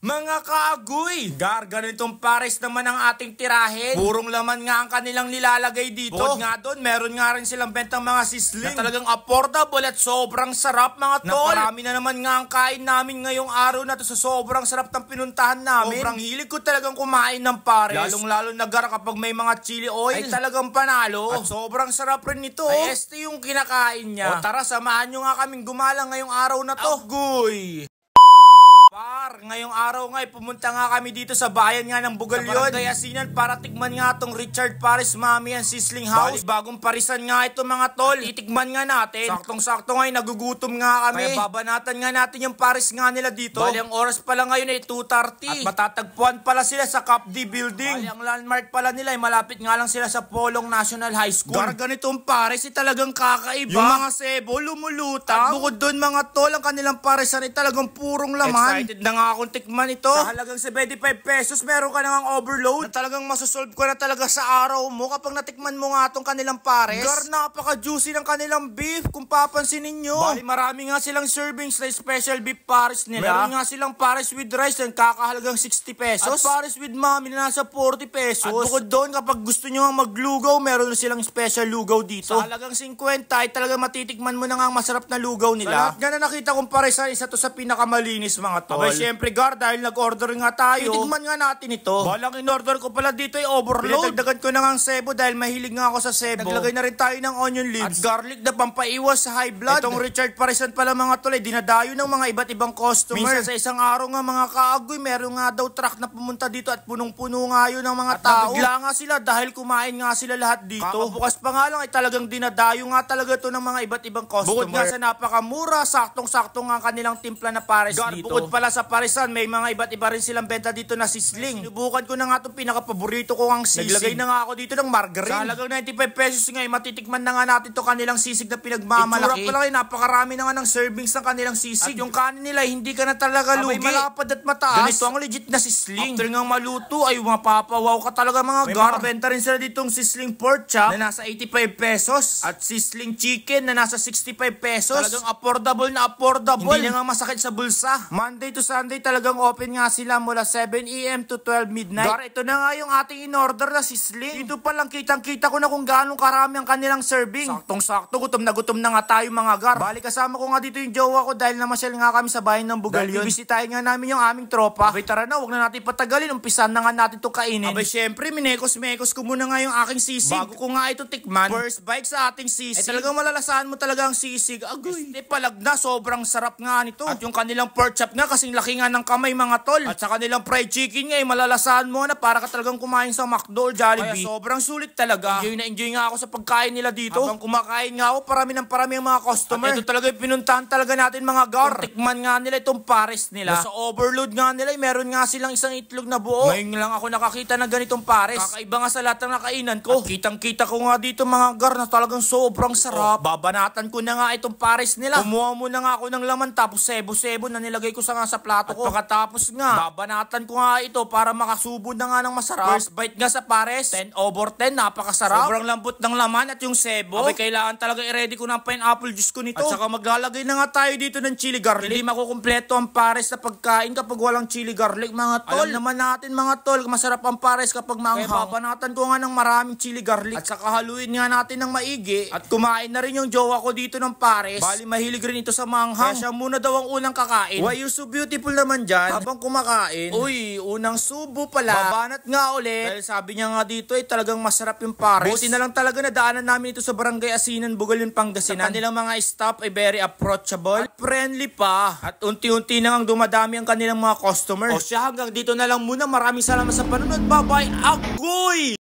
Mga kaagoy, ganitong pares naman ang ating tirahin. Purong laman nga ang kanilang nilalagay dito. Bukod nga doon, meron nga rin silang bentang mga sisling na talagang affordable at sobrang sarap mga tol. Naparami na naman nga ang kain namin ngayong araw na to sa sobrang sarap ng pinuntahan namin. Sobrang hilig ko talagang kumain ng pares. Lalong-lalo na kapag may mga chili oil ay talagang panalo. At sobrang sarap rin nito. Ay este yung kinakain niya. O tara, samahan nyo nga kaming gumalang ngayong araw na to. Agoy! Ngayong araw nga pumunta nga kami dito sa bayan nga ng Bugalyon, sa Barangay Asinan, para tikman nga tong Richard Pares Mami and Sizzling House. Bagong parisan nga ito mga tol. Itikman nga natin. Saktong-sakto nga nagugutom nga kami. Kaya babanatan nga natin yung pares nga nila dito. Bali ang oras pala ngayon ay 2:30. At matatagpuan pala sila sa CAPD building. Bali ang landmark pala nila ay malapit nga lang sila sa Polong National High School. Ganitong pares ay talagang kakaiba. Yung mga sebo lumulutang. At bukod doon mga tol, ang kanilang paresan ay talagang purong laman. Excited na nga akong tikman ito. Sa halagang 75 pesos, meron ka nang overload na talagang masosolve ko na talaga sa araw mo kapag natikman mo nga itong kanilang pares. Napaka-juicy ng kanilang beef kung papansinin nyo. Bali marami nga silang servings na special beef pares nila. Meron nga silang pares with rice na kakahalagang 60 pesos. At pares with mami na nasa 40 pesos. At bukod doon, kapag gusto nyo nga maglugaw, meron na silang special lugaw dito. Sa halagang 50 ay talagang matitikman mo na nga ang masarap na lugaw nila. Sa lahat nga na nakita kong paresan, isa to sa pinakamalinis mga tol. Siyempre dahil nag-order nga tayo, itikman nga natin ito. Balang in-order ko pala dito ay overload. Dagdagan ko na nga ang sebo dahil mahilig nga ako sa sebo. Naglagay na rin tayo ng onion leaves at garlic na pampaiwas sa high blood. Itong Richard Paresan pala mga tol ay dinadayo ng mga iba't ibang customer. Minsan sa isang araw nga mga kaagoy, meron nga daw truck na pumunta dito at punong-puno nga yun ng mga tao. At nabigla nga sila dahil kumain nga sila lahat dito. Kakabukas pa nga lang ay talagang dinadayo nga talaga to ng mga iba't ibang customer. Bukod nga sa napakamura, saktong-sakto nga kanilang timpla na pares dito. Bukod pala sa paresan, may mga iba't iba rin silang benta dito na sisling. Sinubukan ko na nga itong pinaka-paborito ko ang sisig. Naglagay na nga ako dito ng margarine. Sa halagang 95 pesos nga, matitikman na nga natin to kanilang sisig na pinagmamalaki. Itsura pa lang napakarami na nga ng servings ng kanilang sisig. At yung kanin nila, hindi ka na talaga lugi. May malapad at mataas. Ganito ang legit na sisling. After nga maluto, ay mapapawaw ka talaga mga gar. May benta rin sila ditong sisling pork chop na nasa 85 pesos. At sisling chicken na nasa 65 pesos. Talagang affordable na affordable. Hindi na nga masakit sa bulsa. Monday to Sunday talagang open nga sila mula 7 AM to 12 midnight. Gar, ito na nga yung ating in-order na sisling. Dito pa lang kitang-kita ko na kung gaano karami ang kanilang serving. Saktong-sakto, gutom na nga tayo mga gar. Bali kasama ko nga dito yung jowa ko dahil namasyal nga kami sa bayan ng Bugalyon. Bibisitahin nga namin yung aming tropa. Abay tara na, huwag na natin patagalin. Umpisan na nga natin ito kainin. Abay syempre, minekos-mekos ko muna nga yung aking sisig. Bago ko nga ito tikman, first bite sa ating sisig. Talagang malalasahan mo talaga ang sisig. Agoy, palag na, sobrang sarap nga nito. At yung kanilang pork chop nga, kasing laki nga ng kamay mga tol. At sa kanilang fried chicken nga, malalasahan mo na para ka talagang kumain sa McDo or Jollibee. Kaya sobrang sulit talaga. Enjoy nga ako sa pagkain nila dito. Habang kumakain nga ako, parami ang mga customer. At ito talaga yung pinuntahan talaga natin mga gar. Tikman nga nila itong pares nila. Sa overload nga nila, meron nga silang isang itlog na buo. Ngayon lang ako nakakita ng ganitong pares. Kakaiba nga sa lahat ng nakainan ko. At kitang-kita ko nga dito mga gar na talagang sobrang sarap. Babanatan ko na nga itong pares nila. Kumuha muna nga ako ng laman tapos sebo-sebo na nilagay ko sa plato ko. At pagkatapos nga, babanatan ko nga ito para makasubo na nga ng masarap. First bite nga sa pares, 10/10, napakasarap. Sobrang lambot ng laman at yung sebo. Abay, kailangan talaga i-ready ko ng pineapple juice ko nito. At saka maglalagay na nga tayo dito ng chili garlic. Hindi makukumpleto ang pares na pagkain kapag walang chili garlic mga tol. Alam naman natin mga tol, masarap ang pares kapag maanghang. Kaya babanatan ko nga ng maraming chili garlic. At saka haluin nga natin ng maigi. At kumain na rin yung jowa ko dito ng pares. Bali, mahilig rin ito sa maanghang. Kaya siya muna daw ang unang kakain. Why you so beautiful naman dyan? Habang kumakain, uy, unang subo pala. Babanat nga ulit. Dahil sabi niya nga dito ay talagang masarap yung pares. Buti na lang talaga na daanan namin ito sa Barangay Asinan, Bugalyon, Pangasinan. Sa kanilang mga staff ay very approachable at friendly pa. At unti-unti na ngang dumadami ang kanilang mga customer. O siya, hanggang dito na lang muna. Maraming salamat sa panonood. Bye-bye. Agoy!